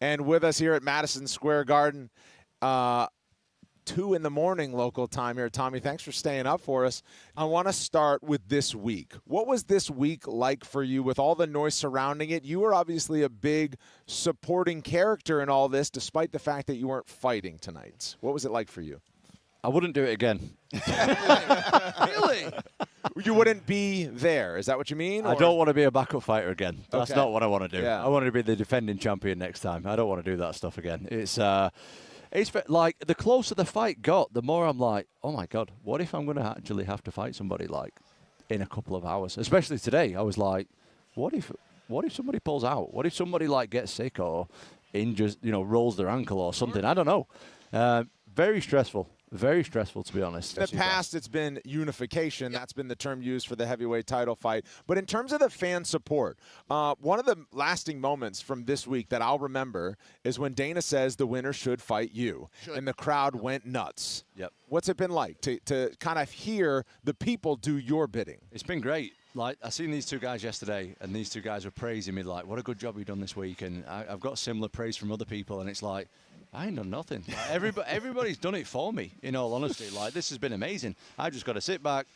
And with us here at Madison Square Garden, 2 in the morning local time here. Tommy, thanks for staying up for us. I want to start with this week. What was this week like for you with all the noise surrounding it? You were obviously a big supporting character in all this, despite the fact that you weren't fighting tonight. What was it like for you? I wouldn't do it again. Really? You wouldn't be there. Is that what you mean? I don't want to be a backup fighter again. That's not what I want to do. Yeah. I want to be the defending champion next time. I don't want to do that stuff again. It's like the closer the fight got, the more I'm like, oh my God, what if I'm going to actually have to fight somebody like in a couple of hours? Especially today, I was like, what if somebody pulls out? What if somebody like gets sick or injures, rolls their ankle or something? I don't know. Very stressful. Very stressful, to be honest. In the past, it's been unification. That's been the term used for the heavyweight title fight. But in terms of the fan support, one of the lasting moments from this week that I'll remember is when Dana says the winner should fight you. And the crowd went nuts. Yep. What's it been like to kind of hear the people do your bidding? It's been great. Like, I seen these 2 guys yesterday, and these 2 guys were praising me, like, what a good job you've done this week. And I've got similar praise from other people, and it's like, I ain't done nothing. Like, everybody's done it for me, in all honesty. Like, this has been amazing. I just got to sit back,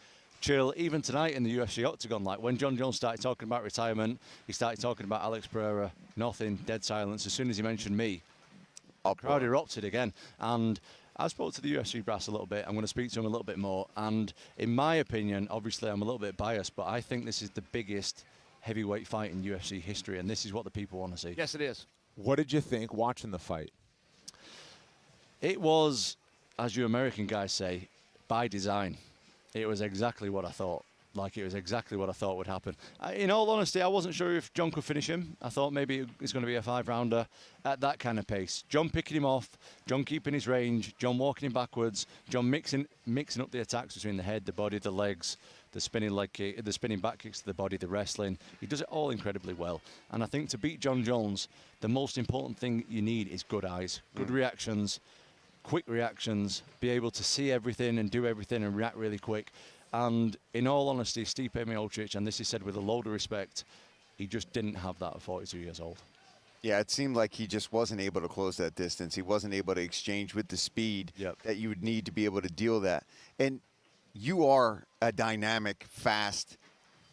chill. Even tonight in the UFC Octagon, like, when Jon Jones started talking about retirement, he started talking about Alex Pereira, nothing, dead silence. As soon as he mentioned me, the crowd erupted again. And I spoke to the UFC brass a little bit. I'm going to speak to him a little bit more. And in my opinion, obviously I'm a little bit biased, but I think this is the biggest heavyweight fight in UFC history, and this is what the people want to see. Yes, it is. What did you think watching the fight? It was, as you American guys say, by design. It was exactly what I thought. Like, it was exactly what I thought would happen. In all honesty, I wasn't sure if Jon could finish him. I thought maybe it's going to be a 5-rounder at that kind of pace. Jon picking him off, Jon keeping his range, Jon walking him backwards, Jon mixing up the attacks between the head, the body, the legs, the spinning leg kick, the spinning back kicks to the body, the wrestling. He does it all incredibly well. And I think to beat Jon Jones, the most important thing you need is good eyes, good reactions, quick reactions, be able to see everything and do everything and react really quick. And in all honesty, Stipe Miocic'e, and this is said with a load of respect, he just didn't have that at 42 years old. Yeah, it seemed like he just wasn't able to close that distance. He wasn't able to exchange with the speed that you would need to be able to deal that. And you are a dynamic, fast,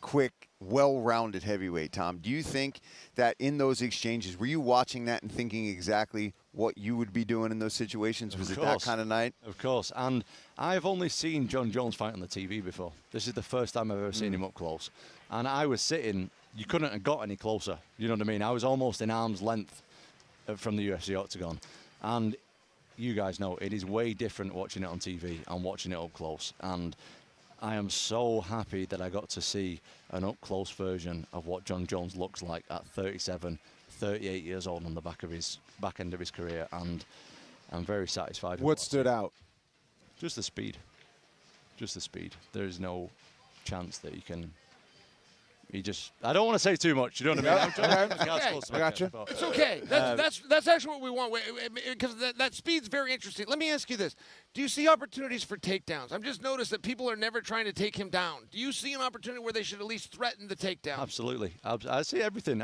quick, well-rounded heavyweight, Tom. Do you think that in those exchanges, were you watching that and thinking exactly what you would be doing in those situations? Was it that kind of night? Of course. And I've only seen Jon Jones fight on the TV before. This is the first time I've ever seen him up close. And I was sitting, you couldn't have got any closer. You know what I mean? I was almost in arm's length from the UFC Octagon. And you guys know, it is way different watching it on TV and watching it up close. And I am so happy that I got to see an up-close version of what Jon Jones looks like at 37, 38 years old on the back end of his career, and I'm very satisfied with what stood out? Just the speed. Just the speed. There is no chance that he can... I don't want to say too much, you know what I mean? I'm trying to I got you. It's okay. That's actually what we want, because that speed's very interesting. Let me ask you this. Do you see opportunities for takedowns? I've just noticed that people are never trying to take him down. Do you see an opportunity where they should at least threaten the takedown? Absolutely. I see everything.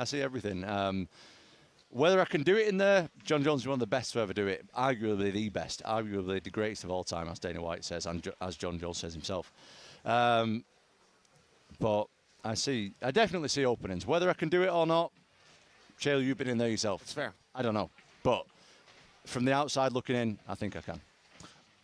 Whether I can do it in there, Jon Jones is one of the best to ever do it. Arguably the best. Arguably the greatest of all time, as Dana White says, and as Jon Jones says himself. But I definitely see openings. Whether I can do it or not, Chael, you've been in there yourself. It's fair. I don't know. But from the outside looking in, I think I can.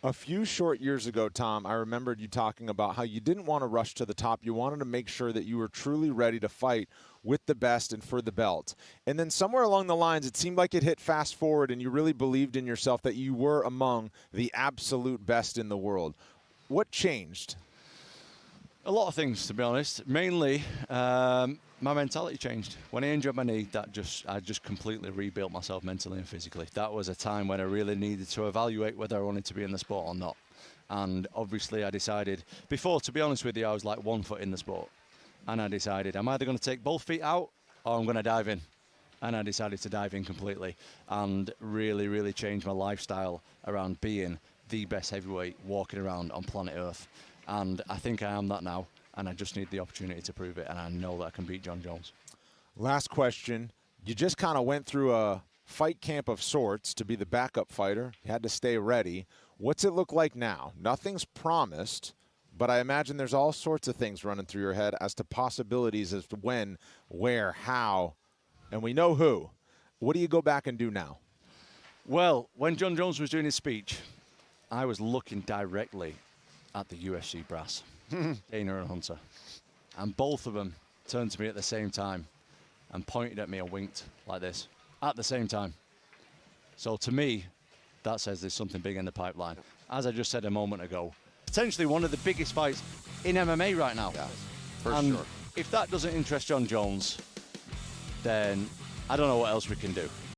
A few short years ago, Tom, I remembered you talking about how you didn't want to rush to the top. You wanted to make sure that you were truly ready to fight with the best and for the belt. And then somewhere along the lines, it seemed like it hit fast forward and you really believed in yourself that you were among the absolute best in the world. What changed? A lot of things, to be honest. Mainly, my mentality changed. When I injured my knee, I just completely rebuilt myself mentally and physically. That was a time when I really needed to evaluate whether I wanted to be in the sport or not. And obviously I decided, before, to be honest with you, I was like 1 foot in the sport. And I decided I'm either going to take both feet out or I'm going to dive in. And I decided to dive in completely and really, really change my lifestyle around being the best heavyweight walking around on planet Earth. And I think I am that now, and I just need the opportunity to prove it, and I know that I can beat Jon Jones. Last question. You just kind of went through a fight camp of sorts to be the backup fighter. You had to stay ready. What's it look like now? Nothing's promised, but I imagine there's all sorts of things running through your head as to possibilities as to when, where, how, and we know who. What do you go back and do now? Well, when Jon Jones was doing his speech, I was looking directly at the UFC brass, Dana and Hunter. And both of them turned to me at the same time and pointed at me and winked like this at the same time. So to me, that says there's something big in the pipeline. As I just said a moment ago, potentially one of the biggest fights in MMA right now. Yeah, for and sure. If that doesn't interest Jon Jones, then I don't know what else we can do.